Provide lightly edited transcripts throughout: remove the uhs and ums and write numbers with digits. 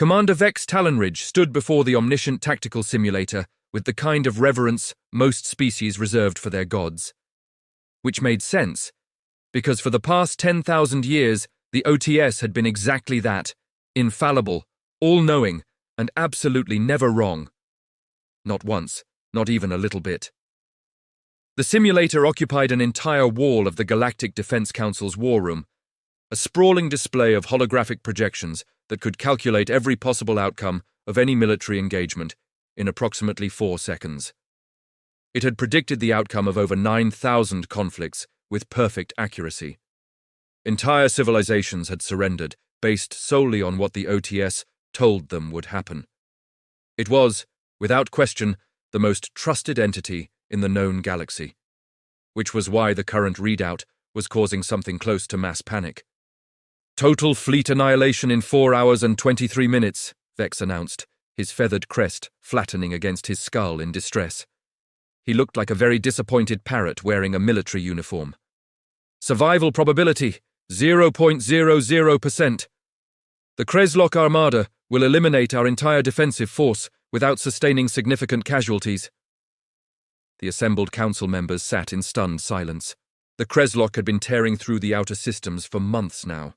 Commander Vex Talonridge stood before the omniscient tactical simulator with the kind of reverence most species reserved for their gods. Which made sense, because for the past 10,000 years, the OTS had been exactly that, infallible, all-knowing, and absolutely never wrong. Not once, not even a little bit. The simulator occupied an entire wall of the Galactic Defense Council's war room, a sprawling display of holographic projections that could calculate every possible outcome of any military engagement in approximately 4 seconds. It had predicted the outcome of over 9,000 conflicts with perfect accuracy. Entire civilizations had surrendered based solely on what the OTS told them would happen. It was, without question, the most trusted entity in the known galaxy, which was why the current readout was causing something close to mass panic. Total fleet annihilation in 4 hours and 23 minutes, Vex announced, his feathered crest flattening against his skull in distress. He looked like a very disappointed parrot wearing a military uniform. Survival probability, 0.00%. The Kreslok Armada will eliminate our entire defensive force without sustaining significant casualties. The assembled council members sat in stunned silence. The Kreslok had been tearing through the outer systems for months now.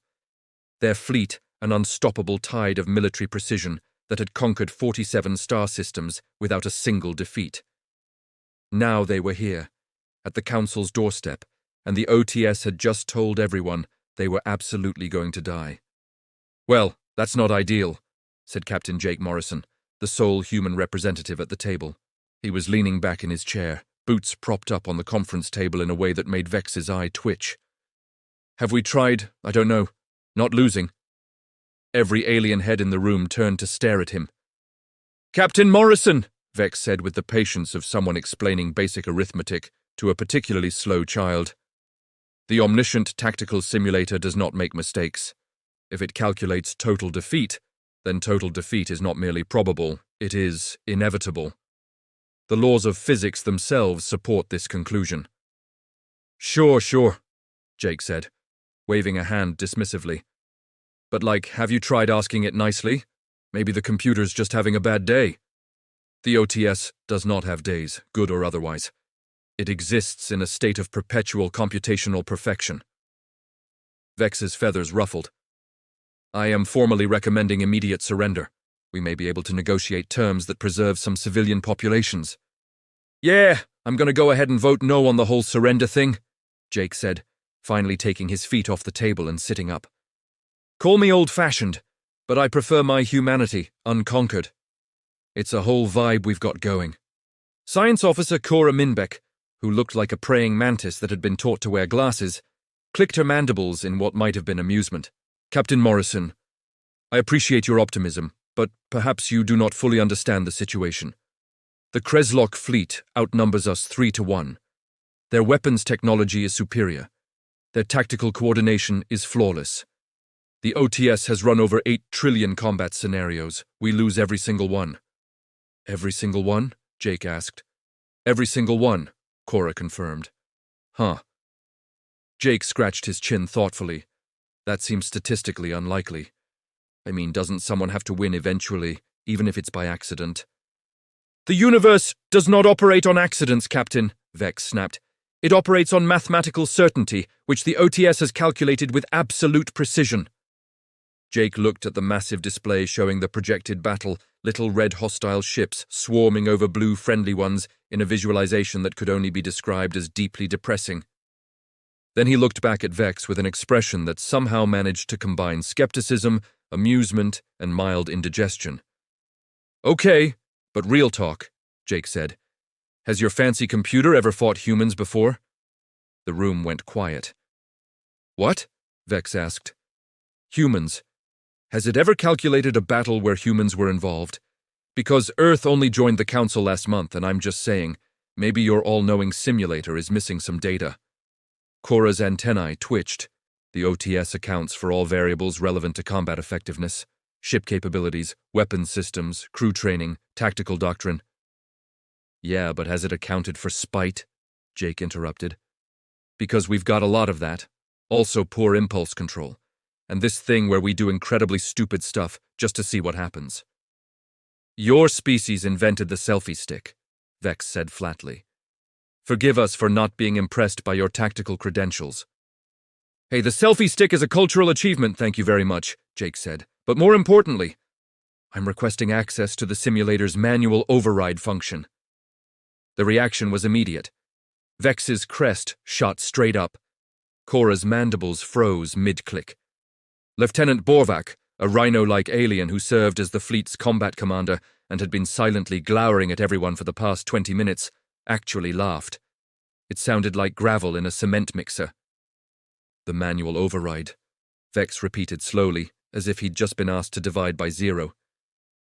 Their fleet, an unstoppable tide of military precision that had conquered 47 star systems without a single defeat. Now they were here, at the council's doorstep, and the OTS had just told everyone they were absolutely going to die. "Well, that's not ideal," said Captain Jake Morrison, the sole human representative at the table. He was leaning back in his chair, boots propped up on the conference table in a way that made Vex's eye twitch. "Have we tried, I don't know, not losing?" Every alien head in the room turned to stare at him. "Captain Morrison," Vex said with the patience of someone explaining basic arithmetic to a particularly slow child. "The omniscient tactical simulator does not make mistakes. If it calculates total defeat, then total defeat is not merely probable, it is inevitable. The laws of physics themselves support this conclusion." Sure, Jake said, waving a hand dismissively. "But have you tried asking it nicely? Maybe the computer's just having a bad day." "The OTS does not have days, good or otherwise. It exists in a state of perpetual computational perfection." Vex's feathers ruffled. "I am formally recommending immediate surrender. We may be able to negotiate terms that preserve some civilian populations." "Yeah, I'm going to go ahead and vote no on the whole surrender thing," Jake said, finally taking his feet off the table and sitting up. "Call me old-fashioned, but I prefer my humanity unconquered. It's a whole vibe we've got going." Science Officer Cora Minbeck, who looked like a praying mantis that had been taught to wear glasses, clicked her mandibles in what might have been amusement. "Captain Morrison, I appreciate your optimism, but perhaps you do not fully understand the situation. The Kreslok fleet outnumbers us 3-1. Their weapons technology is superior. Their tactical coordination is flawless. The OTS has run over 8 trillion combat scenarios. We lose every single one." "Every single one?" Jake asked. "Every single one," Cora confirmed. "Huh." Jake scratched his chin thoughtfully. That seems statistically unlikely. I mean, doesn't someone have to win eventually, even if it's by accident? "The universe does not operate on accidents, Captain," Vex snapped. "It operates on mathematical certainty, which the OTS has calculated with absolute precision." Jake looked at the massive display showing the projected battle, little red hostile ships swarming over blue friendly ones in a visualization that could only be described as deeply depressing. Then he looked back at Vex with an expression that somehow managed to combine skepticism, amusement, and mild indigestion. "Okay, but real talk," Jake said. "Has your fancy computer ever fought humans before?" The room went quiet. "What?" Vex asked. "Humans. Has it ever calculated a battle where humans were involved? Because Earth only joined the Council last month, and I'm just saying, maybe your all-knowing simulator is missing some data." Cora's antennae twitched. The OTS accounts for all variables relevant to combat effectiveness, ship capabilities, weapons systems, crew training, tactical doctrine. "Yeah, but has it accounted for spite?" Jake interrupted. "Because we've got a lot of that. Also poor impulse control. and this thing where we do incredibly stupid stuff just to see what happens. Your species invented the selfie stick, Vex said flatly. Forgive us for not being impressed by your tactical credentials. Hey, the selfie stick is a cultural achievement, thank you very much, Jake said. But more importantly, I'm requesting access to the simulator's manual override function. The reaction was immediate. Vex's crest shot straight up. Cora's mandibles froze mid-click. Lieutenant Borvak, a rhino-like alien who served as the fleet's combat commander and had been silently glowering at everyone for the past 20 minutes, actually laughed. It sounded like gravel in a cement mixer. The manual override, Vex repeated slowly, as if he'd just been asked to divide by 0.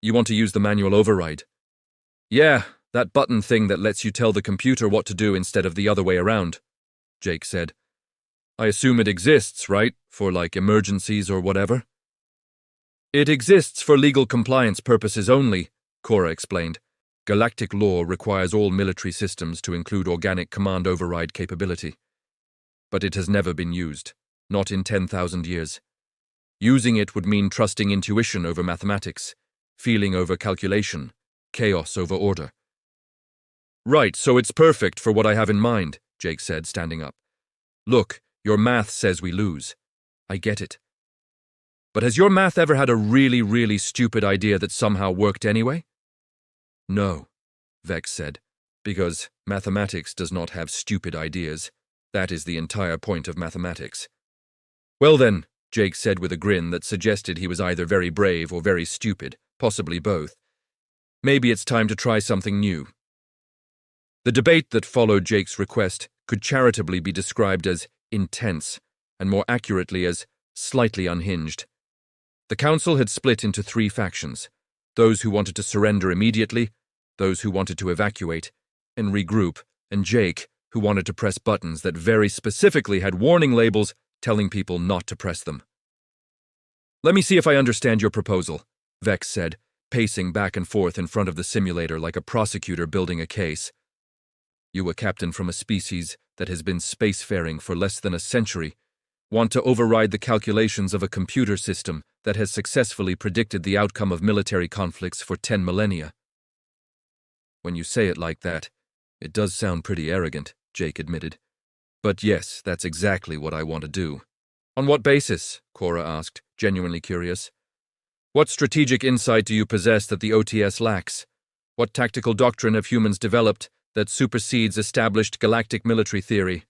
You want to use the manual override? Yeah, that button thing that lets you tell the computer what to do instead of the other way around, Jake said. I assume it exists, right? For like emergencies or whatever? It exists for legal compliance purposes only, Cora explained. Galactic law requires all military systems to include organic command override capability. But it has never been used, not in 10,000 years. Using it would mean trusting intuition over mathematics, feeling over calculation, chaos over order. Right, so it's perfect for what I have in mind, Jake said, standing up. Look, your math says we lose. I get it. But has your math ever had a really, really stupid idea that somehow worked anyway? No, Vex said, because mathematics does not have stupid ideas. That is the entire point of mathematics. Well then, Jake said with a grin that suggested he was either very brave or very stupid, possibly both. Maybe it's time to try something new. The debate that followed Jake's request could charitably be described as intense, and more accurately as slightly unhinged. The council had split into 3 factions, those who wanted to surrender immediately, those who wanted to evacuate and regroup, and Jake, who wanted to press buttons that very specifically had warning labels telling people not to press them. Let me see if I understand your proposal, Vex said, pacing back and forth in front of the simulator like a prosecutor building a case. You, a captain from a species that has been spacefaring for less than a century, want to override the calculations of a computer system that has successfully predicted the outcome of military conflicts for 10 millennia. When you say it like that, it does sound pretty arrogant, Jake admitted. But yes, that's exactly what I want to do. On what basis? Cora asked, genuinely curious. What strategic insight do you possess that the OTS lacks? What tactical doctrine have humans developed that supersedes established galactic military theory?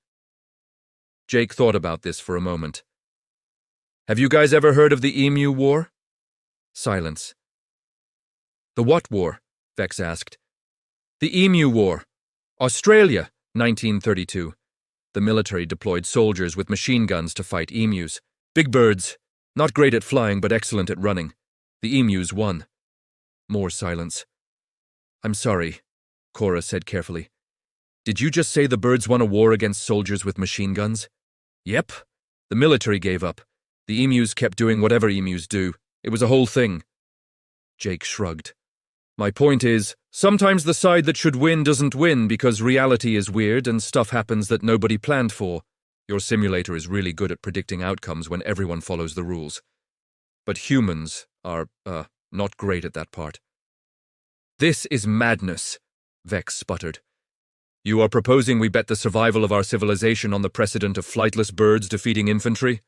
Jake thought about this for a moment. Have you guys ever heard of the Emu War? Silence. The what war? Vex asked. The Emu War. Australia, 1932. The military deployed soldiers with machine guns to fight emus. Big birds. Not great at flying, but excellent at running. The emus won. More silence. I'm sorry, Cora said carefully. Did you just say the birds won a war against soldiers with machine guns? Yep. The military gave up. The emus kept doing whatever emus do. It was a whole thing. Jake shrugged. My point is, sometimes the side that should win doesn't win because reality is weird and stuff happens that nobody planned for. Your simulator is really good at predicting outcomes when everyone follows the rules. But humans are, not great at that part. This is madness, Vex sputtered. You are proposing we bet the survival of our civilization on the precedent of flightless birds defeating infantry?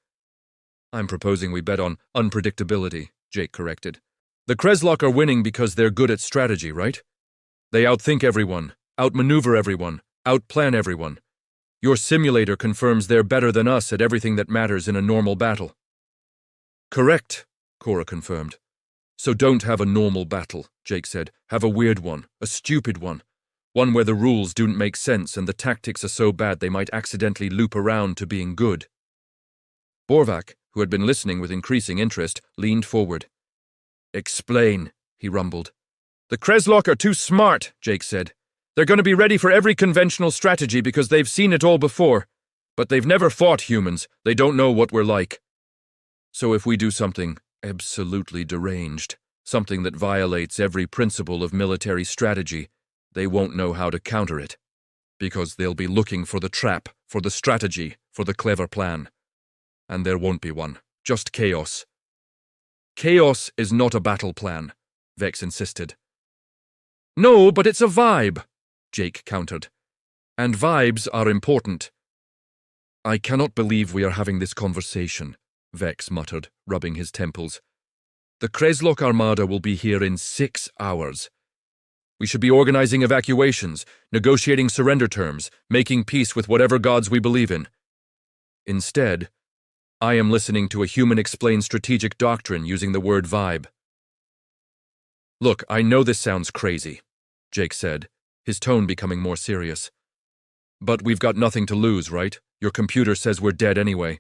I'm proposing we bet on unpredictability, Jake corrected. The Kreslok are winning because they're good at strategy, right? They outthink everyone, outmaneuver everyone, outplan everyone. Your simulator confirms they're better than us at everything that matters in a normal battle. Correct, Cora confirmed. So don't have a normal battle, Jake said. Have a weird one, a stupid one. One where the rules don't make sense and the tactics are so bad they might accidentally loop around to being good. Borvak, who had been listening with increasing interest, leaned forward. Explain, he rumbled. The Kreslok are too smart, Jake said. They're going to be ready for every conventional strategy because they've seen it all before. But they've never fought humans. They don't know what we're like. So if we do something absolutely deranged, something that violates every principle of military strategy, they won't know how to counter it. Because they'll be looking for the trap, for the strategy, for the clever plan. And there won't be one. just chaos. Chaos is not a battle plan, Vex insisted. No, but it's a vibe, Jake countered. And vibes are important. I cannot believe we are having this conversation, Vex muttered, rubbing his temples. The Kreslok Armada will be here in 6 hours. We should be organizing evacuations, negotiating surrender terms, making peace with whatever gods we believe in. Instead, I am listening to a human-explained strategic doctrine using the word vibe. Look, I know this sounds crazy, Jake said, his tone becoming more serious. But we've got nothing to lose, right? Your computer says we're dead anyway.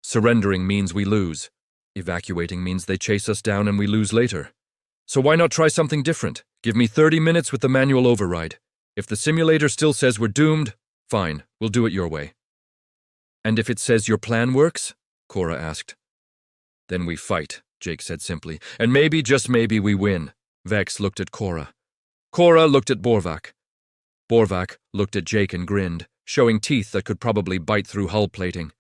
Surrendering means we lose. Evacuating means they chase us down and we lose later. So why not try something different? Give me 30 minutes with the manual override. If the simulator still says we're doomed, fine, we'll do it your way. And if it says your plan works? Cora asked. Then we fight, Jake said simply. And maybe, just maybe, we win. Vex looked at Cora. Cora looked at Borvak. Borvak looked at Jake and grinned, showing teeth that could probably bite through hull plating.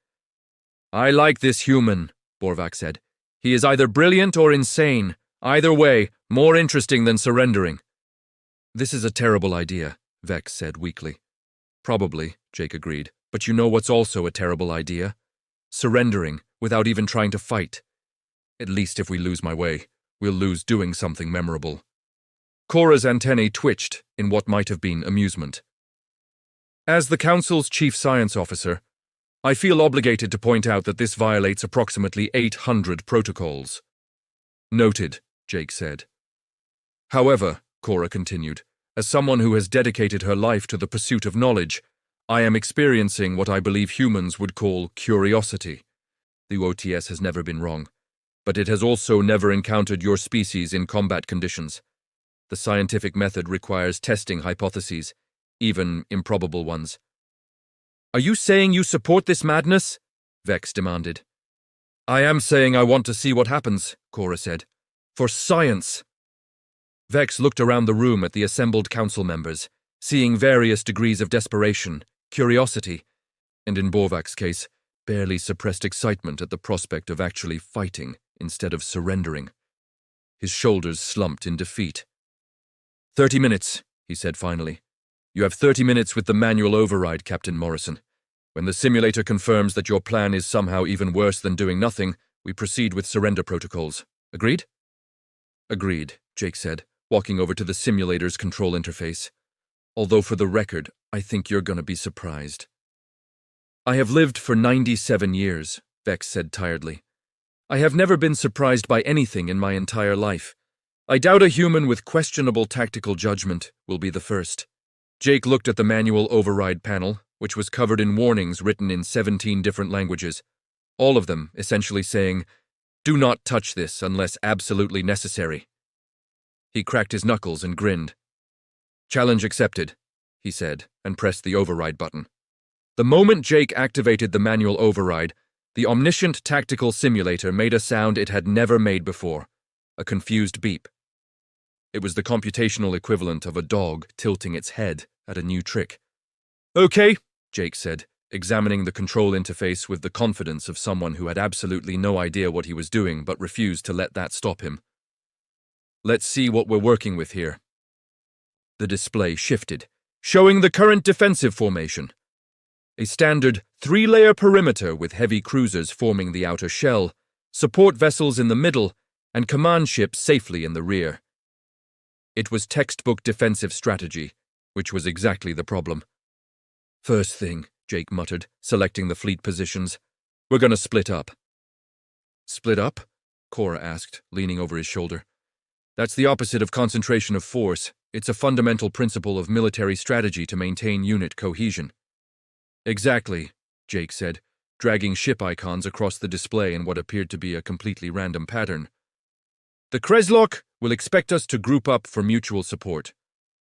I like this human, Borvak said. He is either brilliant or insane. Either way, more interesting than surrendering. This is a terrible idea, Vex said weakly. Probably, Jake agreed, but you know what's also a terrible idea? Surrendering without even trying to fight. At least if we lose my way, we'll lose doing something memorable. Cora's antennae twitched in what might have been amusement. As the Council's chief science officer, I feel obligated to point out that this violates approximately 800 protocols. Noted, Jake said. However, Cora continued, as someone who has dedicated her life to the pursuit of knowledge, I am experiencing what I believe humans would call curiosity. The OTS has never been wrong, but it has also never encountered your species in combat conditions. The scientific method requires testing hypotheses, even improbable ones. Are you saying you support this madness? Vex demanded. I am saying I want to see what happens, Cora said. For science. Vex looked around the room at the assembled council members, seeing various degrees of desperation, curiosity, and in Borvak's case, barely suppressed excitement at the prospect of actually fighting instead of surrendering. His shoulders slumped in defeat. 30 minutes, he said finally. You have 30 minutes with the manual override, Captain Morrison. When the simulator confirms that your plan is somehow even worse than doing nothing, we proceed with surrender protocols. Agreed? Agreed, Jake said, walking over to the simulator's control interface. Although for the record, I think you're going to be surprised. I have lived for 97 years, Vex said tiredly. I have never been surprised by anything in my entire life. I doubt a human with questionable tactical judgment will be the first. Jake looked at the manual override panel, which was covered in warnings written in 17 different languages, all of them essentially saying, "Do not touch this unless absolutely necessary." He cracked his knuckles and grinned. "Challenge accepted," he said, and pressed the override button. The moment Jake activated the manual override, the omniscient tactical simulator made a sound it had never made before, a confused beep. It was the computational equivalent of a dog tilting its head at a new trick. "Okay," Jake said, examining the control interface with the confidence of someone who had absolutely no idea what he was doing but refused to let that stop him. "Let's see what we're working with here." The display shifted, showing the current defensive formation. A standard 3-layer perimeter with heavy cruisers forming the outer shell, support vessels in the middle, and command ships safely in the rear. It was textbook defensive strategy, which was exactly the problem. "First thing," Jake muttered, selecting the fleet positions, "we're going to split up." "Split up?" Cora asked, leaning over his shoulder. "That's the opposite of concentration of force. It's a fundamental principle of military strategy to maintain unit cohesion." "Exactly," Jake said, dragging ship icons across the display in what appeared to be a completely random pattern. "The Kreslok will expect us to group up for mutual support,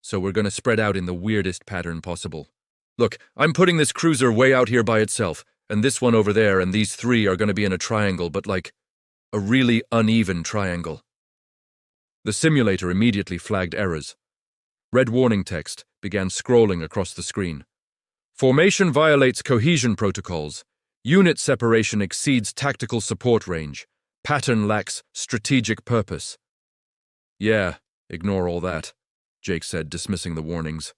so we're going to spread out in the weirdest pattern possible. Look, I'm putting this cruiser way out here by itself, and this one over there, and these 3 are going to be in a triangle, but like a really uneven triangle." The simulator immediately flagged errors. Red warning text began scrolling across the screen. "Formation violates cohesion protocols. Unit separation exceeds tactical support range. Pattern lacks strategic purpose. Yeah, ignore all that, Jake said, dismissing the warnings.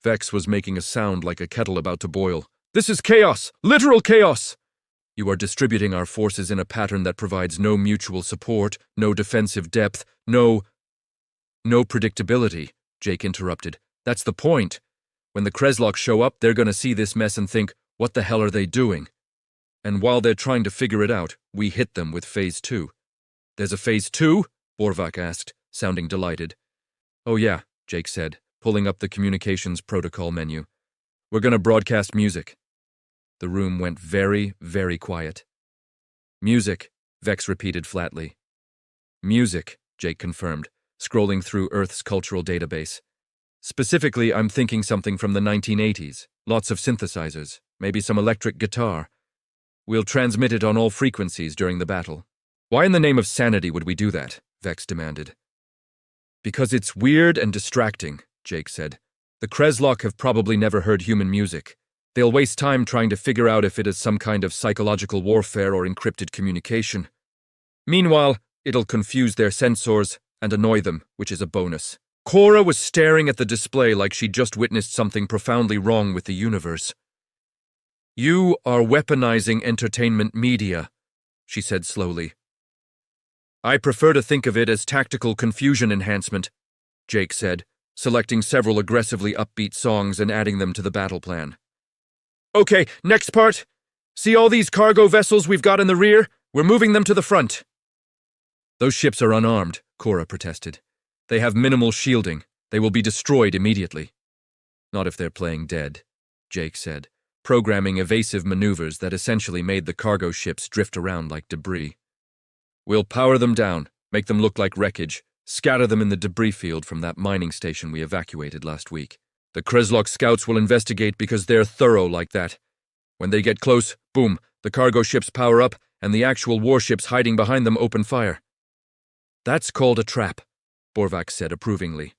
Vex was making a sound like a kettle about to boil. This is chaos! Literal chaos! You are distributing our forces in a pattern that provides no mutual support, no defensive depth, no predictability, Jake interrupted. That's the point. When the Kreslok show up, they're going to see this mess and think, what the hell are they doing? And while they're trying to figure it out, we hit them with Phase 2. There's a Phase 2? Borvak asked, sounding delighted. Oh yeah, Jake said, pulling up the communications protocol menu. We're going to broadcast music. The room went very, very quiet. Music, Vex repeated flatly. Music, Jake confirmed, scrolling through Earth's cultural database. Specifically, I'm thinking something from the 1980s. Lots of synthesizers, maybe some electric guitar. We'll transmit it on all frequencies during the battle. Why in the name of sanity would we do that? Vex demanded. Because it's weird and distracting, Jake said. The Kreslok have probably never heard human music. They'll waste time trying to figure out if it is some kind of psychological warfare or encrypted communication. Meanwhile, it'll confuse their sensors and annoy them, which is a bonus. Cora was staring at the display like she'd just witnessed something profoundly wrong with the universe. You are weaponizing entertainment media, she said slowly. I prefer to think of it as tactical confusion enhancement, Jake said, selecting several aggressively upbeat songs and adding them to the battle plan. Okay, next part. See all these cargo vessels we've got in the rear? We're moving them to the front. Those ships are unarmed, Cora protested. They have minimal shielding. They will be destroyed immediately. Not if they're playing dead, Jake said, programming evasive maneuvers that essentially made the cargo ships drift around like debris. We'll power them down, make them look like wreckage, scatter them in the debris field from that mining station we evacuated last week. The Kreslok scouts will investigate because they're thorough like that. When they get close, boom, the cargo ships power up and the actual warships hiding behind them open fire. That's called a trap, Borvak said approvingly.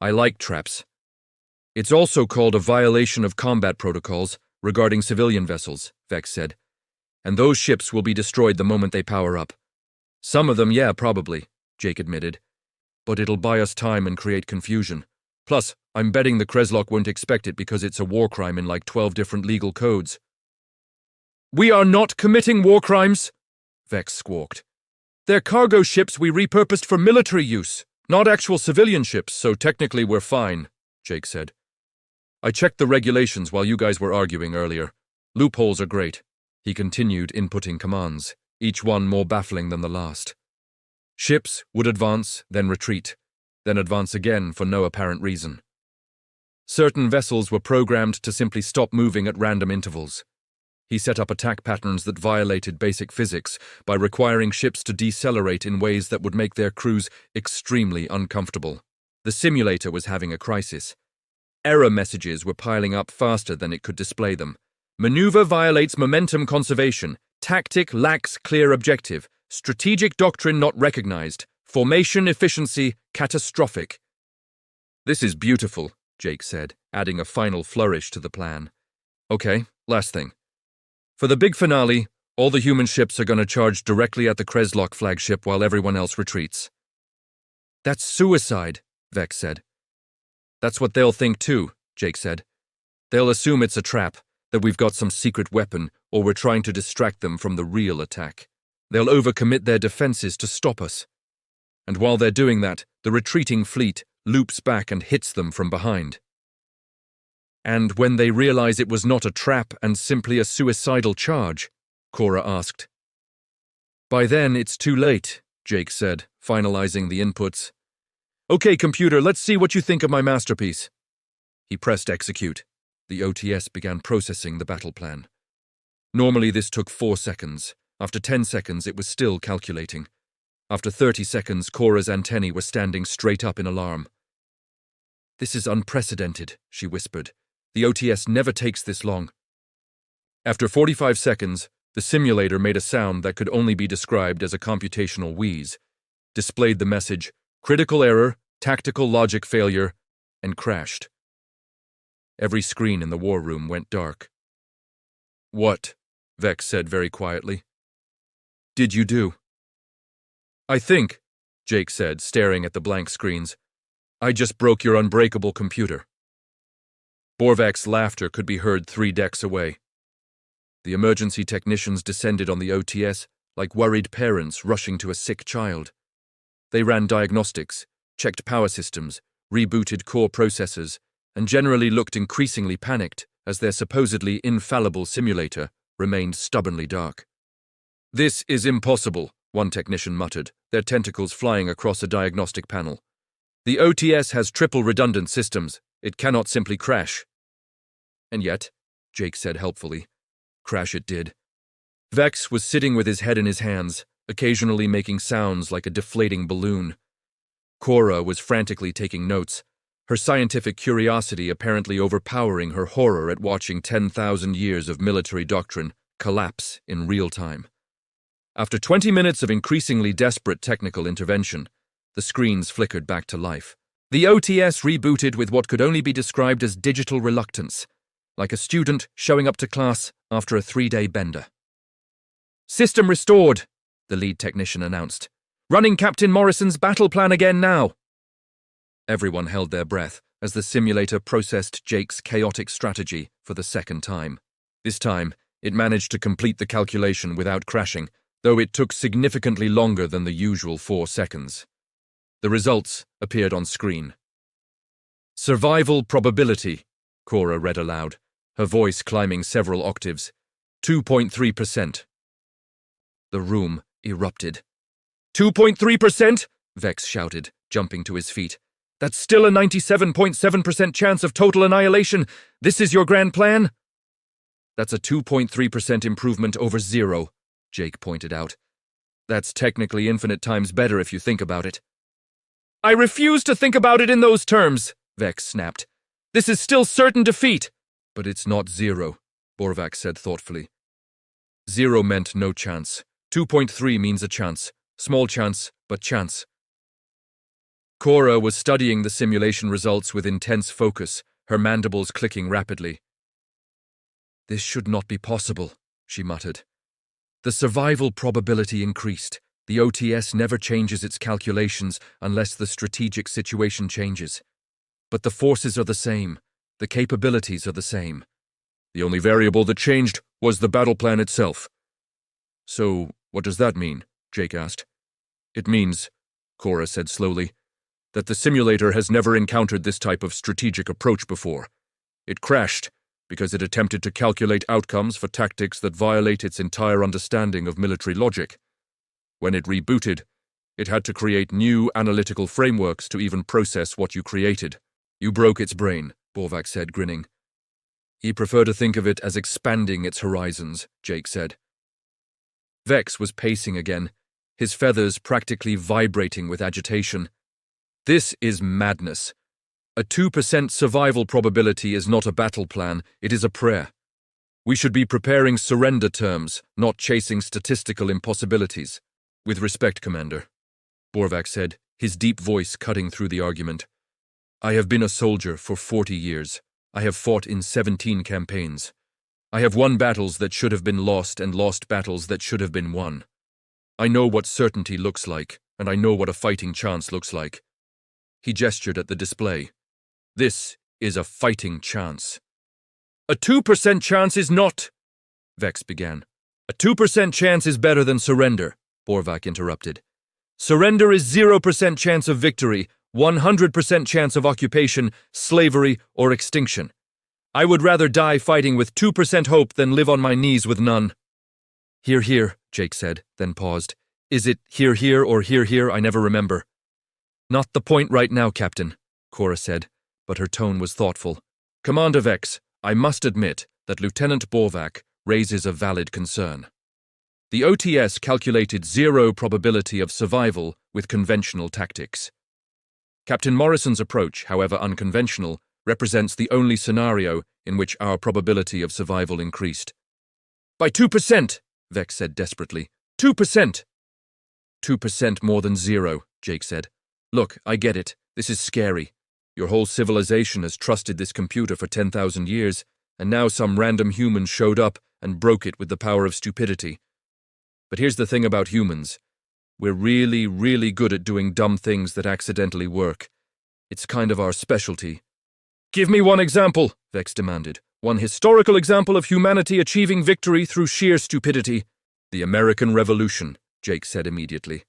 I like traps. It's also called a violation of combat protocols regarding civilian vessels, Vex said. And those ships will be destroyed the moment they power up. Some of them, yeah, probably, Jake admitted. But it'll buy us time and create confusion. Plus, I'm betting the Kreslok won't expect it because it's a war crime in like 12 different legal codes. We are not committing war crimes, Vex squawked. They're cargo ships we repurposed for military use, not actual civilian ships, so technically we're fine, Jake said. I checked the regulations while you guys were arguing earlier. Loopholes are great. He continued inputting commands, each one more baffling than the last. Ships would advance, then retreat, then advance again for no apparent reason. Certain vessels were programmed to simply stop moving at random intervals. He set up attack patterns that violated basic physics by requiring ships to decelerate in ways that would make their crews extremely uncomfortable. The simulator was having a crisis. Error messages were piling up faster than it could display them. Maneuver violates momentum conservation. Tactic lacks clear objective. Strategic doctrine not recognized. Formation efficiency catastrophic. This is beautiful, Jake said, adding a final flourish to the plan. Okay, last thing. For the big finale, all the human ships are going to charge directly at the Kreslok flagship while everyone else retreats. That's suicide, Vex said. That's what they'll think too, Jake said. They'll assume it's a trap, that we've got some secret weapon, or we're trying to distract them from the real attack. They'll overcommit their defenses to stop us. And while they're doing that, the retreating fleet loops back and hits them from behind. And when they realize it was not a trap and simply a suicidal charge, Cora asked. By then, it's too late, Jake said, finalizing the inputs. Okay, computer, let's see what you think of my masterpiece. He pressed execute. The OTS began processing the battle plan. Normally this took 4 seconds. After 10 seconds, it was still calculating. After 30 seconds, Cora's antennae were standing straight up in alarm. This is unprecedented, she whispered. The OTS never takes this long. After 45 seconds, the simulator made a sound that could only be described as a computational wheeze, displayed the message, critical error, tactical logic failure, and crashed. Every screen in the war room went dark. What? Vex said very quietly. Did you do? I think, Jake said, staring at the blank screens, I just broke your unbreakable computer. Borvak's laughter could be heard 3 decks away. The emergency technicians descended on the OTS like worried parents rushing to a sick child. They ran diagnostics, checked power systems, rebooted core processors, and generally looked increasingly panicked as their supposedly infallible simulator remained stubbornly dark. This is impossible, one technician muttered, their tentacles flying across a diagnostic panel. The OTS has triple redundant systems. It cannot simply crash. And yet, Jake said helpfully, crash it did. Vex was sitting with his head in his hands, occasionally making sounds like a deflating balloon. Cora was frantically taking notes, her scientific curiosity apparently overpowering her horror at watching 10,000 years of military doctrine collapse in real time. After 20 minutes of increasingly desperate technical intervention, the screens flickered back to life. The OTS rebooted with what could only be described as digital reluctance, like a student showing up to class after a 3-day bender. System restored, the lead technician announced. Running Captain Morrison's battle plan again now. Everyone held their breath as the simulator processed Jake's chaotic strategy for the second time. This time, it managed to complete the calculation without crashing, though it took significantly longer than the usual 4 seconds. The results appeared on screen. Survival probability, Cora read aloud, her voice climbing several octaves. 2.3%. The room erupted. 2.3%? Vex shouted, jumping to his feet. That's still a 97.7% chance of total annihilation. This is your grand plan? That's a 2.3% improvement over 0, Jake pointed out. That's technically infinite times better if you think about it. I refuse to think about it in those terms, Vex snapped. This is still certain defeat. But it's not 0, Borvak said thoughtfully. 0 meant no chance. 2.3 means a chance. Small chance, but chance. Cora was studying the simulation results with intense focus, her mandibles clicking rapidly. This should not be possible, she muttered. The survival probability increased. The OTS never changes its calculations unless the strategic situation changes. But the forces are the same. The capabilities are the same. The only variable that changed was the battle plan itself. So, what does that mean? Jake asked. It means, Cora said slowly, that the simulator has never encountered this type of strategic approach before. It crashed because it attempted to calculate outcomes for tactics that violate its entire understanding of military logic. When it rebooted, it had to create new analytical frameworks to even process what you created. You broke its brain, Borvak said, grinning. He preferred to think of it as expanding its horizons, Jake said. Vex was pacing again, his feathers practically vibrating with agitation. This is madness. A 2% survival probability is not a battle plan, it is a prayer. We should be preparing surrender terms, not chasing statistical impossibilities. With respect, Commander, Borvak said, his deep voice cutting through the argument. I have been a soldier for 40 years. I have fought in 17 campaigns. I have won battles that should have been lost and lost battles that should have been won. I know what certainty looks like, and I know what a fighting chance looks like. He gestured at the display. This is a fighting chance. A 2% chance is not, Vex began. A 2% chance is better than surrender, Borvak interrupted. Surrender is 0% chance of victory, 100% chance of occupation, slavery, or extinction. I would rather die fighting with 2% hope than live on my knees with none. Hear, hear, Jake said, then paused. Is it hear, hear, or hear, hear? I never remember. Not the point right now, Captain, Cora said, but her tone was thoughtful. Commander Vex, I must admit that Lieutenant Borvak raises a valid concern. The OTS calculated 0 probability of survival with conventional tactics. Captain Morrison's approach, however unconventional, represents the only scenario in which our probability of survival increased. By 2%, Vex said desperately. 2%! 2% more than 0, Jake said. Look, I get it. This is scary. Your whole civilization has trusted this computer for 10,000 years, and now some random human showed up and broke it with the power of stupidity. But here's the thing about humans. We're really, really good at doing dumb things that accidentally work. It's kind of our specialty. Give me one example, Vex demanded. One historical example of humanity achieving victory through sheer stupidity. The American Revolution, Jake said immediately.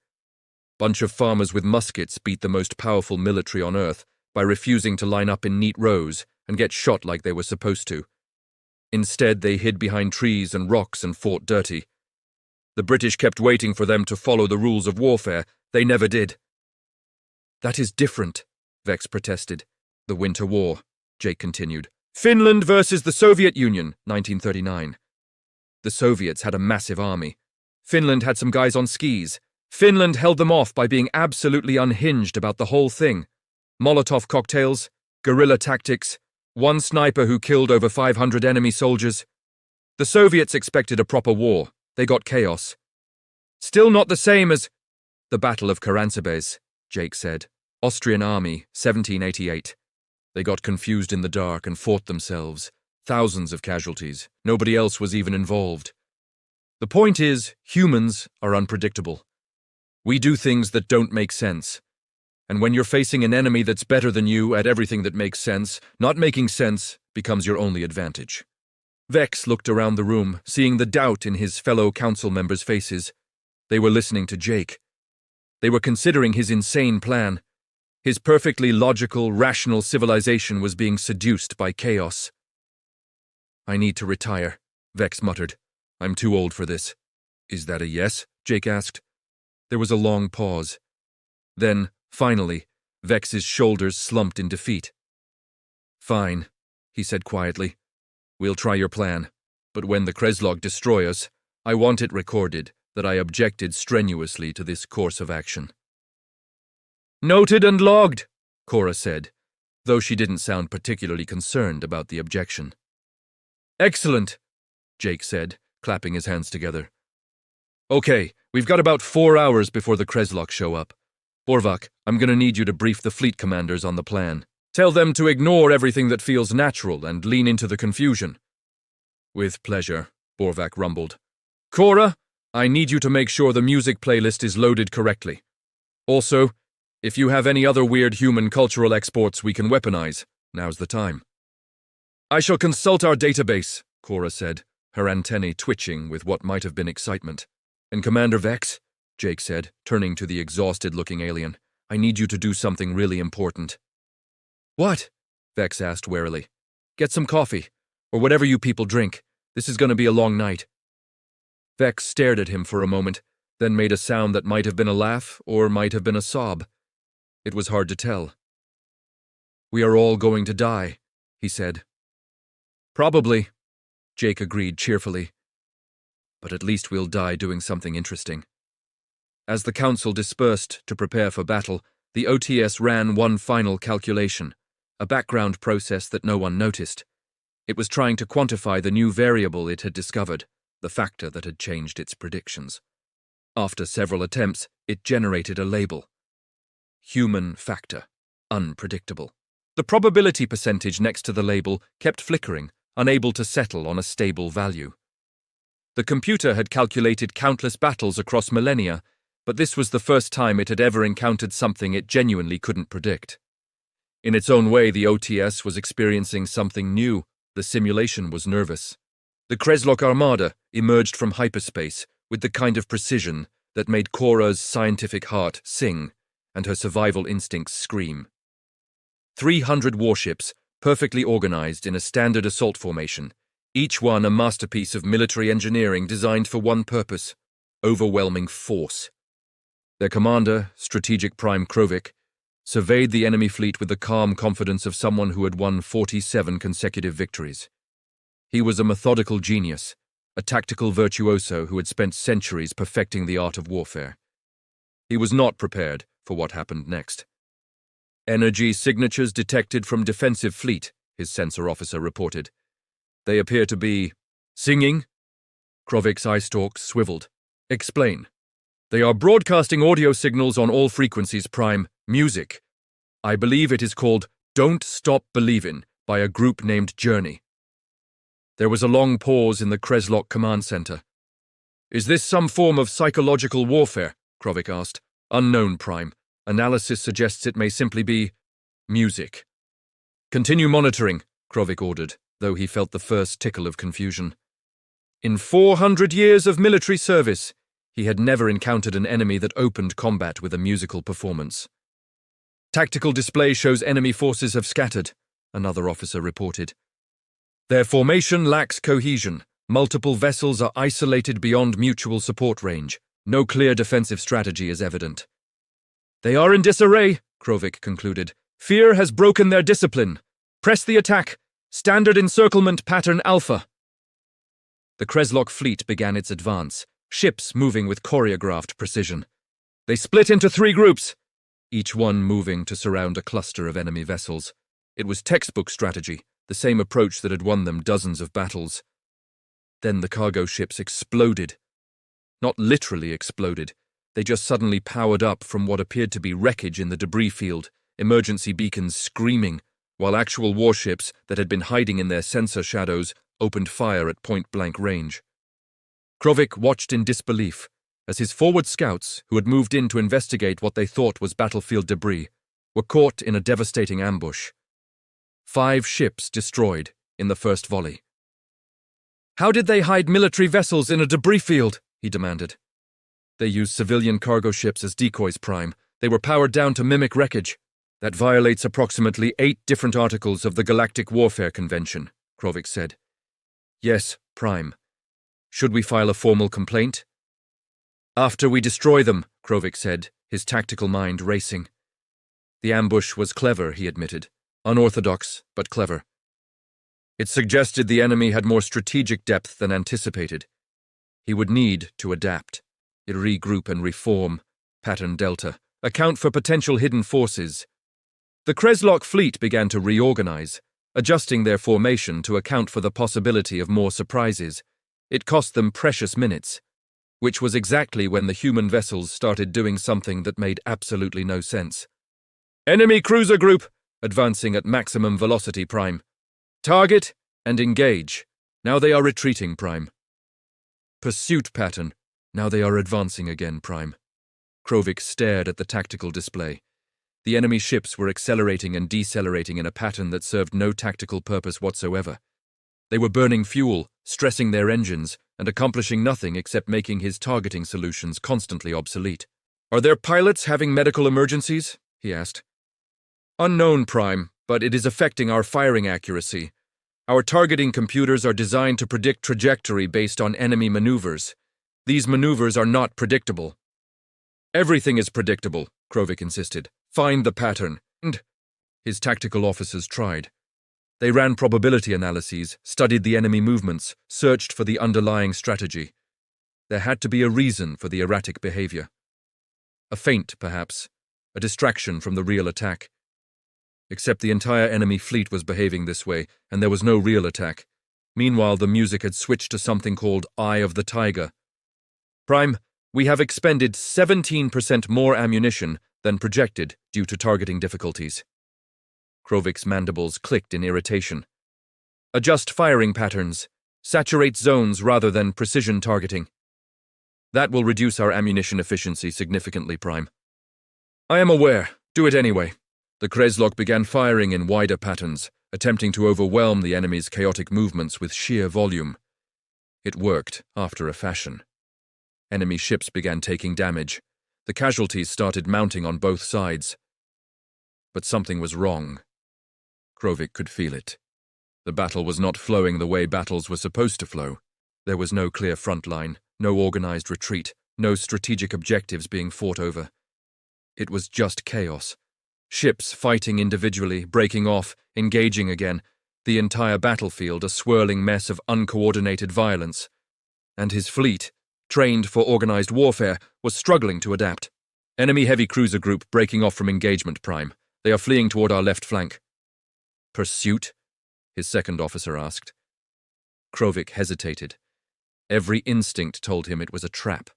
Bunch of farmers with muskets beat the most powerful military on Earth by refusing to line up in neat rows and get shot like they were supposed to. Instead, they hid behind trees and rocks and fought dirty. The British kept waiting for them to follow the rules of warfare. They never did. That is different, Vex protested. The Winter War, Jake continued. Finland versus the Soviet Union, 1939. The Soviets had a massive army. Finland had some guys on skis. Finland held them off by being absolutely unhinged about the whole thing. Molotov cocktails, guerrilla tactics, one sniper who killed over 500 enemy soldiers. The Soviets expected a proper war. They got chaos. Still not the same as the Battle of Karansebes, Jake said. Austrian Army, 1788. They got confused in the dark and fought themselves. Thousands of casualties. Nobody else was even involved. The point is, humans are unpredictable. We do things that don't make sense. And when you're facing an enemy that's better than you at everything that makes sense, not making sense becomes your only advantage. Vex looked around the room, seeing the doubt in his fellow council members' faces. They were listening to Jake. They were considering his insane plan. His perfectly logical, rational civilization was being seduced by chaos. I need to retire, Vex muttered. I'm too old for this. Is that a yes? Jake asked. There was a long pause. Then, finally, Vex's shoulders slumped in defeat. Fine, he said quietly. We'll try your plan, but when the Kreslog destroy us, I want it recorded that I objected strenuously to this course of action. Noted and logged, Cora said, though she didn't sound particularly concerned about the objection. Excellent, Jake said, clapping his hands together. Okay, we've got about 4 hours before the Kreslok show up. Borvak, I'm going to need you to brief the fleet commanders on the plan. Tell them to ignore everything that feels natural and lean into the confusion. With pleasure, Borvak rumbled. Cora, I need you to make sure the music playlist is loaded correctly. Also, if you have any other weird human cultural exports we can weaponize, now's the time. I shall consult our database, Cora said, her antennae twitching with what might have been excitement. And Commander Vex, Jake said, turning to the exhausted-looking alien, I need you to do something really important. What? Vex asked warily. Get some coffee, or whatever you people drink. This is going to be a long night. Vex stared at him for a moment, then made a sound that might have been a laugh or might have been a sob. It was hard to tell. We are all going to die, he said. Probably, Jake agreed cheerfully. But at least we'll die doing something interesting. As the council dispersed to prepare for battle, the OTS ran one final calculation, a background process that no one noticed. It was trying to quantify the new variable it had discovered, the factor that had changed its predictions. After several attempts, it generated a label. Human factor, unpredictable. The probability percentage next to the label kept flickering, unable to settle on a stable value. The computer had calculated countless battles across millennia, but this was the first time it had ever encountered something it genuinely couldn't predict. In its own way, the OTS was experiencing something new. The simulation was nervous. The Kreslok Armada emerged from hyperspace with the kind of precision that made Cora's scientific heart sing and her survival instincts scream. 300 warships, perfectly organized in a standard assault formation, each one a masterpiece of military engineering designed for one purpose: overwhelming force. Their commander, Strategic Prime Krovik, surveyed the enemy fleet with the calm confidence of someone who had won 47 consecutive victories. He was a methodical genius, a tactical virtuoso who had spent centuries perfecting the art of warfare. He was not prepared for what happened next. Energy signatures detected from defensive fleet, his sensor officer reported. They appear to be singing. Krovik's eye stalks swiveled. Explain. They are broadcasting audio signals on all frequencies, Prime. Music. I believe it is called Don't Stop Believin' by a group named Journey. There was a long pause in the Kreslok command center. "Is this some form of psychological warfare?" Krovic asked. "Unknown, Prime. Analysis suggests it may simply be music." "Continue monitoring," Krovic ordered, though he felt the first tickle of confusion. In 400 years of military service, he had never encountered an enemy that opened combat with a musical performance. "Tactical display shows enemy forces have scattered," another officer reported. "Their formation lacks cohesion. Multiple vessels are isolated beyond mutual support range. No clear defensive strategy is evident." "They are in disarray," Krovic concluded. "Fear has broken their discipline. Press the attack. Standard encirclement pattern Alpha." The Kreslok fleet began its advance, ships moving with choreographed precision. They split into 3 groups, each one moving to surround a cluster of enemy vessels. It was textbook strategy, the same approach that had won them dozens of battles. Then the cargo ships exploded. Not literally exploded. They just suddenly powered up from what appeared to be wreckage in the debris field, emergency beacons screaming, while actual warships that had been hiding in their sensor shadows opened fire at point-blank range. Krovic watched in disbelief as his forward scouts, who had moved in to investigate what they thought was battlefield debris, were caught in a devastating ambush. 5 ships destroyed in the first volley. "How did they hide military vessels in a debris field?" he demanded. "They used civilian cargo ships as decoys, Prime. They were powered down to mimic wreckage. That violates approximately 8 different articles of the Galactic Warfare Convention," Krovic said. "Yes, Prime. Should we file a formal complaint?" "After we destroy them," Krovic said, his tactical mind racing. The ambush was clever, he admitted. Unorthodox, but clever. It suggested the enemy had more strategic depth than anticipated. He would need to adapt, regroup and reform, pattern Delta, account for potential hidden forces. The Kreslok fleet began to reorganize, adjusting their formation to account for the possibility of more surprises. It cost them precious minutes, which was exactly when the human vessels started doing something that made absolutely no sense. "Enemy cruiser group, advancing at maximum velocity, Prime. Target and engage. Now they are retreating, Prime. Pursuit pattern. Now they are advancing again, Prime." Krovic stared at the tactical display. The enemy ships were accelerating and decelerating in a pattern that served no tactical purpose whatsoever. They were burning fuel, stressing their engines, and accomplishing nothing except making his targeting solutions constantly obsolete. "Are their pilots having medical emergencies?" he asked. "Unknown, Prime, but it is affecting our firing accuracy. Our targeting computers are designed to predict trajectory based on enemy maneuvers. These maneuvers are not predictable." "Everything is predictable," Krovic insisted. "Find the pattern." And his tactical officers tried. They ran probability analyses, studied the enemy movements, searched for the underlying strategy. There had to be a reason for the erratic behavior. A feint, perhaps, a distraction from the real attack. Except the entire enemy fleet was behaving this way, and there was no real attack. Meanwhile, the music had switched to something called Eye of the Tiger. "Prime, we have expended 17% more ammunition than projected due to targeting difficulties." Krovic's mandibles clicked in irritation. "Adjust firing patterns. Saturate zones rather than precision targeting. That will reduce our ammunition efficiency significantly, Prime." "I am aware. Do it anyway." The Kreslok began firing in wider patterns, attempting to overwhelm the enemy's chaotic movements with sheer volume. It worked, after a fashion. Enemy ships began taking damage. The casualties started mounting on both sides. But something was wrong. Krovic could feel it. The battle was not flowing the way battles were supposed to flow. There was no clear front line, no organized retreat, no strategic objectives being fought over. It was just chaos. Ships fighting individually, breaking off, engaging again, the entire battlefield a swirling mess of uncoordinated violence. And his fleet, trained for organized warfare, was struggling to adapt. "Enemy heavy cruiser group breaking off from engagement, Prime. They are fleeing toward our left flank." "Pursuit?" his second officer asked. Krovic hesitated. Every instinct told him it was a trap.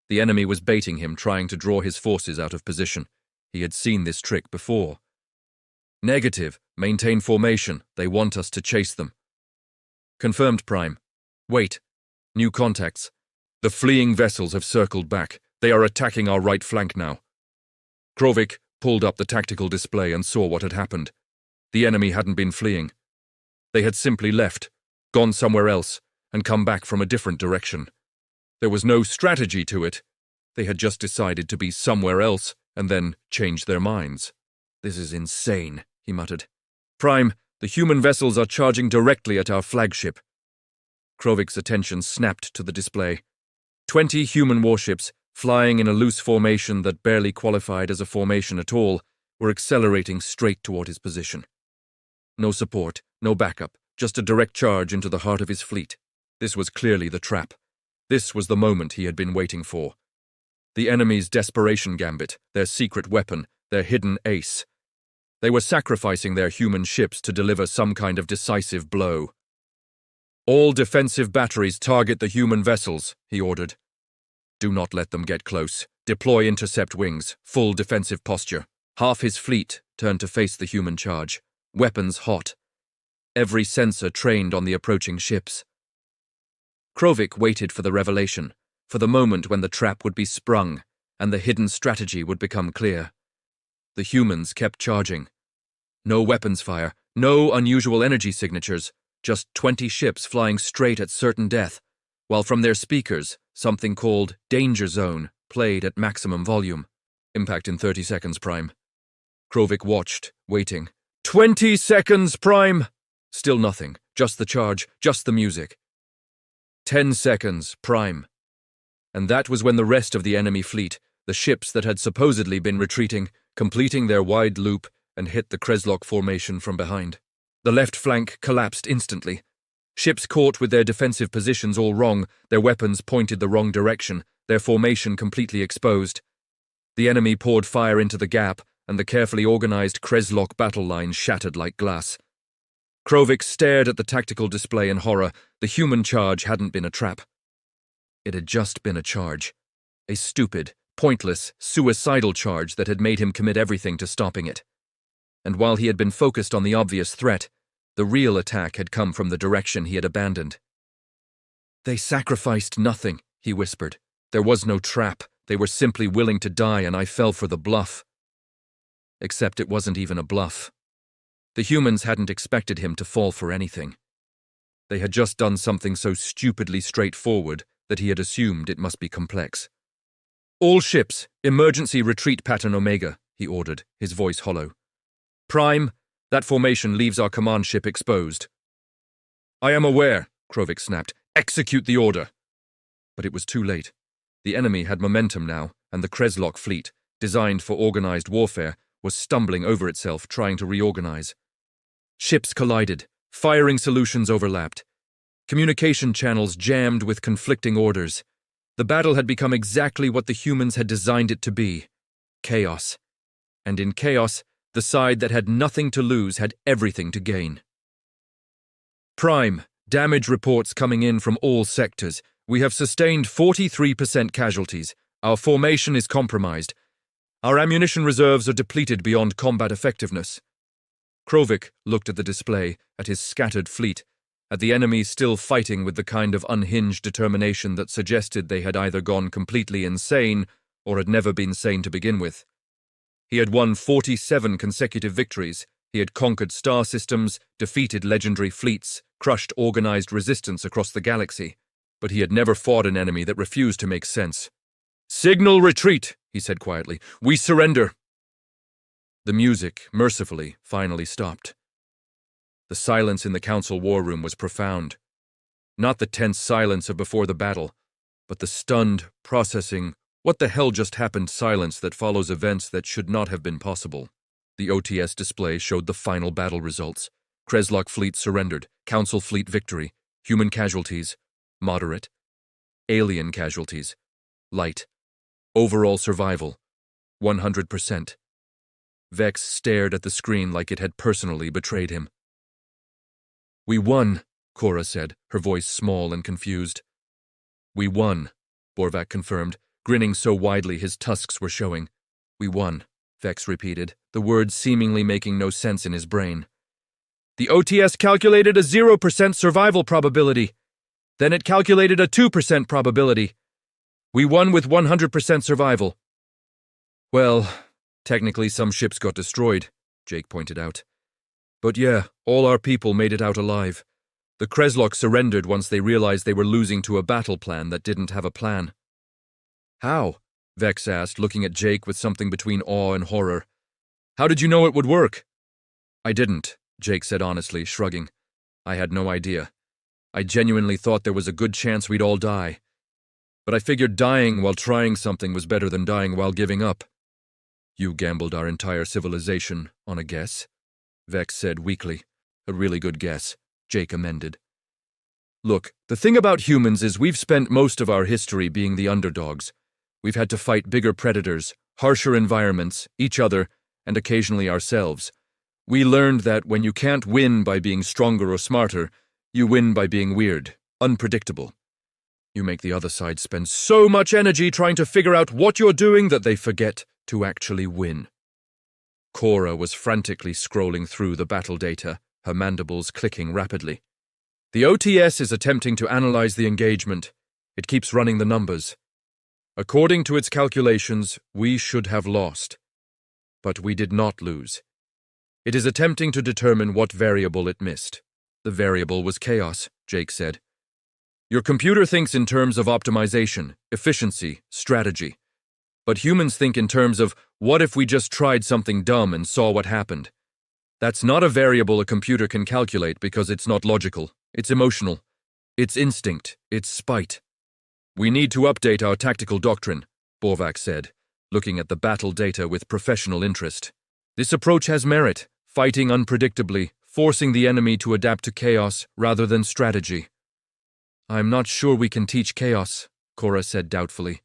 The enemy was baiting him, trying to draw his forces out of position. He had seen this trick before. "Negative. Maintain formation. They want us to chase them." Confirmed, Prime. Wait. New contacts. The fleeing vessels have circled back. They are attacking our right flank now. Krovik pulled up the tactical display and saw what had happened. The enemy hadn't been fleeing. They had simply left, gone somewhere else, and come back from a different direction. There was no strategy to it. They had just decided to be somewhere else and then changed their minds. This is insane, he muttered. Prime, the human vessels are charging directly at our flagship. Krovik's attention snapped to the display. 20 human warships, flying in a loose formation that barely qualified as a formation at all, were accelerating straight toward his position. No support, no backup, just a direct charge into the heart of his fleet. This was clearly the trap. This was the moment he had been waiting for. The enemy's desperation gambit, their secret weapon, their hidden ace. They were sacrificing their human ships to deliver some kind of decisive blow. All defensive batteries target the human vessels, he ordered. Do not let them get close. Deploy intercept wings, full defensive posture. Half his fleet turned to face the human charge, weapons hot. Every sensor trained on the approaching ships. Krovik waited for the revelation, for the moment when the trap would be sprung and the hidden strategy would become clear. The humans kept charging. No weapons fire, no unusual energy signatures, just 20 ships flying straight at certain death, while from their speakers, something called Danger Zone played at maximum volume. Impact in 30 seconds, Prime. Krovik watched, waiting. 20 seconds, Prime! Still nothing, just the charge, just the music. 10 seconds, Prime. And that was when the rest of the enemy fleet, the ships that had supposedly been retreating, completing their wide loop and hit the Kreslok formation from behind. The left flank collapsed instantly. Ships caught with their defensive positions all wrong, their weapons pointed the wrong direction, their formation completely exposed. The enemy poured fire into the gap, and the carefully organized Kreslok battle line shattered like glass. Krovik stared at the tactical display in horror. The human charge hadn't been a trap. It had just been a charge. A stupid, pointless, suicidal charge that had made him commit everything to stopping it. And while he had been focused on the obvious threat, the real attack had come from the direction he had abandoned. They sacrificed nothing, he whispered. There was no trap. They were simply willing to die, and I fell for the bluff. Except it wasn't even a bluff. The humans hadn't expected him to fall for anything. They had just done something so stupidly straightforward that he had assumed it must be complex. All ships, emergency retreat pattern Omega, he ordered, his voice hollow. Prime, that formation leaves our command ship exposed. I am aware, Krovik snapped. Execute the order. But it was too late. The enemy had momentum now, and the Kreslok fleet, designed for organized warfare, was stumbling over itself trying to reorganize. Ships collided, firing solutions overlapped. Communication channels jammed with conflicting orders. The battle had become exactly what the humans had designed it to be. Chaos. And in chaos, the side that had nothing to lose had everything to gain. Prime, damage reports coming in from all sectors. We have sustained 43% casualties. Our formation is compromised. Our ammunition reserves are depleted beyond combat effectiveness. Krovik looked at the display, at his scattered fleet, at the enemy still fighting with the kind of unhinged determination that suggested they had either gone completely insane or had never been sane to begin with. He had won 47 consecutive victories. He had conquered star systems, defeated legendary fleets, crushed organized resistance across the galaxy. But he had never fought an enemy that refused to make sense. Signal retreat, he said quietly. We surrender. The music, mercifully, finally stopped. The silence in the council war room was profound. Not the tense silence of before the battle, but the stunned, processing, what the hell just happened silence that follows events that should not have been possible. The OTS display showed the final battle results. Kreslok fleet surrendered, council fleet victory, human casualties, moderate, alien casualties, light, overall survival, 100%. Vex stared at the screen like it had personally betrayed him. We won, Cora said, her voice small and confused. We won, Borvac confirmed, grinning so widely his tusks were showing. We won, Vex repeated, the words seemingly making no sense in his brain. The OTS calculated a 0% survival probability. Then it calculated a 2% probability. We won with 100% survival. Well, technically some ships got destroyed, Jake pointed out. But yeah, all our people made it out alive. The Kreslok surrendered once they realized they were losing to a battle plan that didn't have a plan. How? Vex asked, looking at Jake with something between awe and horror. How did you know it would work? I didn't, Jake said honestly, shrugging. I had no idea. I genuinely thought there was a good chance we'd all die. But I figured dying while trying something was better than dying while giving up. You gambled our entire civilization on a guess, Vex said weakly. A really good guess, Jake amended. Look, the thing about humans is we've spent most of our history being the underdogs. We've had to fight bigger predators, harsher environments, each other, and occasionally ourselves. We learned that when you can't win by being stronger or smarter, you win by being weird, unpredictable. You make the other side spend so much energy trying to figure out what you're doing that they forget to actually win. Cora was frantically scrolling through the battle data, her mandibles clicking rapidly. The OTS is attempting to analyze the engagement. It keeps running the numbers. According to its calculations, we should have lost. But we did not lose. It is attempting to determine what variable it missed. The variable was chaos, Jake said. Your computer thinks in terms of optimization, efficiency, strategy. But humans think in terms of, what if we just tried something dumb and saw what happened? That's not a variable a computer can calculate because it's not logical, it's emotional, it's instinct, it's spite. We need to update our tactical doctrine, Borvac said, looking at the battle data with professional interest. This approach has merit, fighting unpredictably, forcing the enemy to adapt to chaos rather than strategy. I'm not sure we can teach chaos, Cora said doubtfully.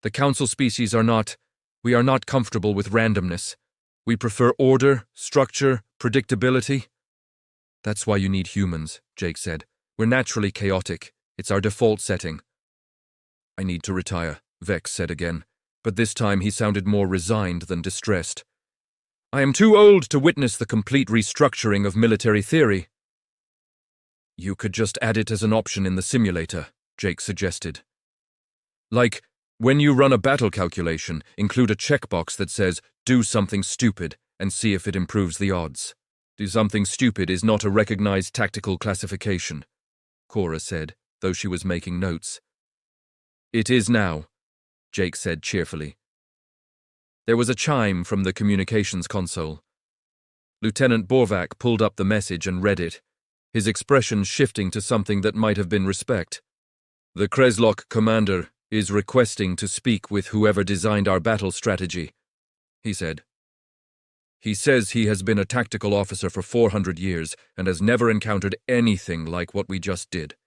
The council species we are not comfortable with randomness. We prefer order, structure, predictability. That's why you need humans, Jake said. We're naturally chaotic. It's our default setting. I need to retire, Vex said again, but this time he sounded more resigned than distressed. I am too old to witness the complete restructuring of military theory. You could just add it as an option in the simulator, Jake suggested. Like, when you run a battle calculation, include a checkbox that says, do something stupid, and see if it improves the odds. Do something stupid is not a recognized tactical classification, Cora said, though she was making notes. It is now, Jake said cheerfully. There was a chime from the communications console. Lieutenant Borvac pulled up the message and read it, his expression shifting to something that might have been respect. The Kreslok commander is requesting to speak with whoever designed our battle strategy, he said. He says he has been a tactical officer for 400 years and has never encountered anything like what we just did.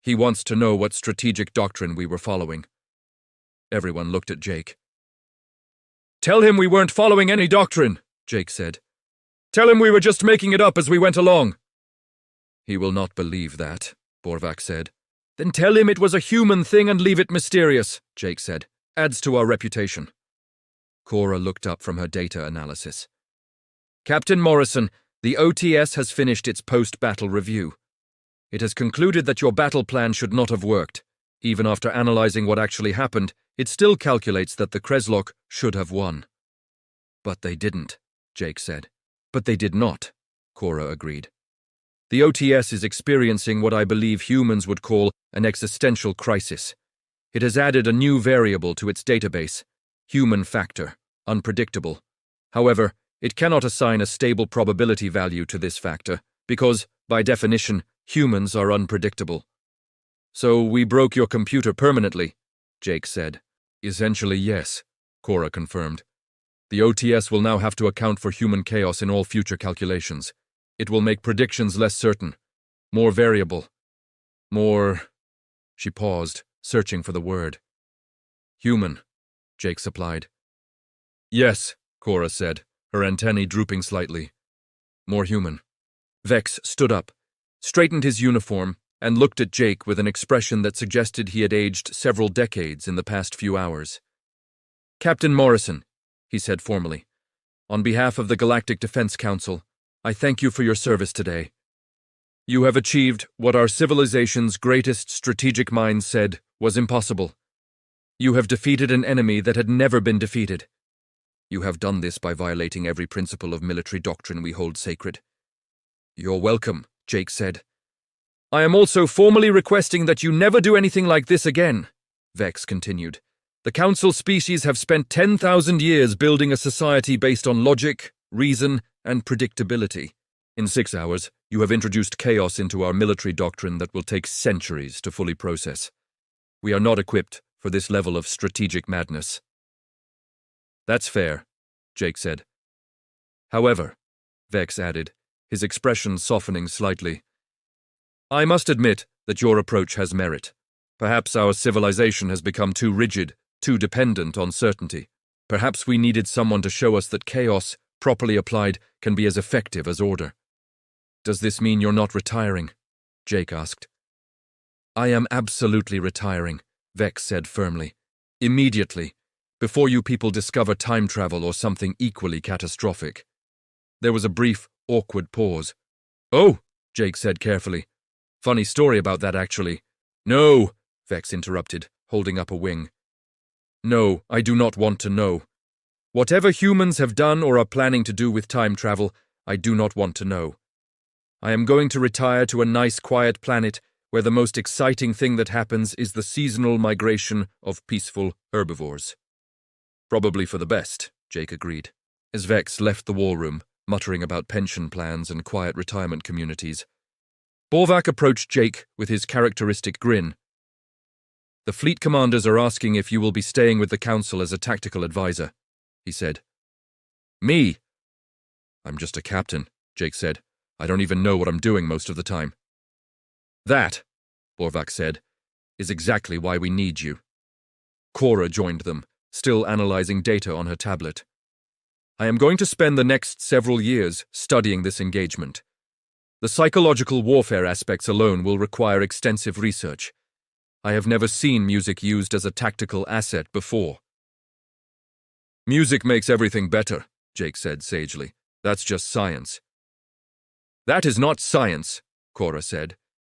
He wants to know what strategic doctrine we were following. Everyone looked at Jake. Tell him we weren't following any doctrine, Jake said. Tell him we were just making it up as we went along. He will not believe that, Borvac said. Then tell him it was a human thing and leave it mysterious, Jake said. Adds to our reputation. Cora looked up from her data analysis. Captain Morrison, the OTS has finished its post-battle review. It has concluded that your battle plan should not have worked. Even after analyzing what actually happened, it still calculates that the Kreslok should have won. But they didn't, Jake said. But they did not, Cora agreed. The OTS is experiencing what I believe humans would call an existential crisis. It has added a new variable to its database, human factor, unpredictable. However, it cannot assign a stable probability value to this factor because, by definition, humans are unpredictable. So we broke your computer permanently, Jake said. Essentially, yes, Cora confirmed. The OTS will now have to account for human chaos in all future calculations. It will make predictions less certain, more variable, more... She paused, searching for the word. Human, Jake supplied. Yes, Cora said, her antennae drooping slightly. More human. Vex stood up, straightened his uniform, and looked at Jake with an expression that suggested he had aged several decades in the past few hours. Captain Morrison, he said formally, on behalf of the Galactic Defense Council, I thank you for your service today You have achieved what our civilization's greatest strategic minds said was impossible. You have defeated an enemy that had never been defeated. You have done this by violating every principle of military doctrine we hold sacred. You're welcome, Jake said. I am also formally requesting that you never do anything like this again, Vex continued. The Council species have spent 10,000 years building a society based on logic, reason, and predictability. In 6 hours, you have introduced chaos into our military doctrine that will take centuries to fully process. We are not equipped for this level of strategic madness. That's fair, Jake said. However, Vex added, his expression softening slightly, I must admit that your approach has merit. Perhaps our civilization has become too rigid, too dependent on certainty. Perhaps we needed someone to show us that chaos, properly applied, can be as effective as order. Does this mean you're not retiring? Jake asked. I am absolutely retiring, Vex said firmly. Immediately, before you people discover time travel or something equally catastrophic. There was a brief, awkward pause. Oh, Jake said carefully. Funny story about that, actually. No, Vex interrupted, holding up a wing. No, I do not want to know. Whatever humans have done or are planning to do with time travel, I do not want to know. I am going to retire to a nice, quiet planet where the most exciting thing that happens is the seasonal migration of peaceful herbivores. Probably for the best, Jake agreed, as Vex left the war room, muttering about pension plans and quiet retirement communities. Borvak approached Jake with his characteristic grin. The fleet commanders are asking if you will be staying with the Council as a tactical advisor, he said. Me? I'm just a captain, Jake said. I don't even know what I'm doing most of the time. That, Borvak said, is exactly why we need you. Cora joined them, still analyzing data on her tablet. I am going to spend the next several years studying this engagement. The psychological warfare aspects alone will require extensive research. I have never seen music used as a tactical asset before. Music makes everything better, Jake said sagely. That's just science. That is not science, Cora said,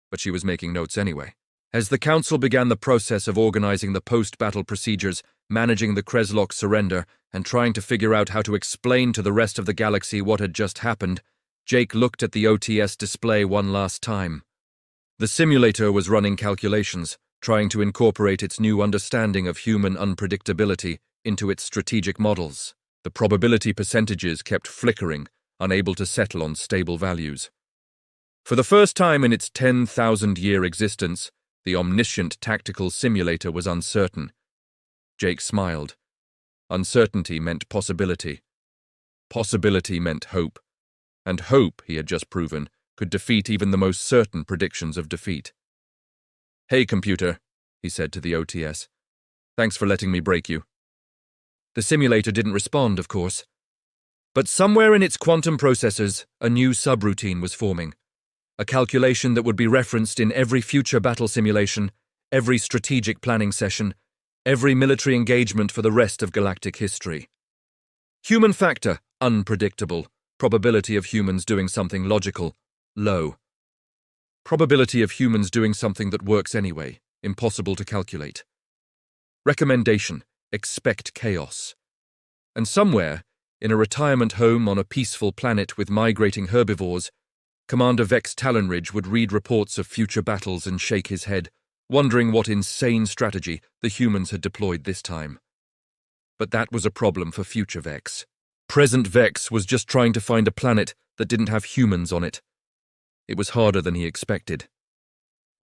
but she was making notes anyway. As the Council began the process of organizing the post-battle procedures, managing the Kreslok surrender, and trying to figure out how to explain to the rest of the galaxy what had just happened, Jake looked at the OTS display one last time. The simulator was running calculations, trying to incorporate its new understanding of human unpredictability into its strategic models. The probability percentages kept flickering, unable to settle on stable values. For the first time in its 10,000-year existence, the omniscient tactical simulator was uncertain. Jake smiled. Uncertainty meant possibility. Possibility meant hope. And hope, he had just proven, could defeat even the most certain predictions of defeat. Hey, computer, he said to the OTS. Thanks for letting me break you. The simulator didn't respond, of course. But somewhere in its quantum processors, a new subroutine was forming. A calculation that would be referenced in every future battle simulation, every strategic planning session, every military engagement for the rest of galactic history. Human factor, unpredictable. Probability of humans doing something logical, low. Probability of humans doing something that works anyway, impossible to calculate. Recommendation, expect chaos. And somewhere, in a retirement home on a peaceful planet with migrating herbivores, Commander Vex Talonridge would read reports of future battles and shake his head, wondering what insane strategy the humans had deployed this time. But that was a problem for future Vex. Present Vex was just trying to find a planet that didn't have humans on it. It was harder than he expected.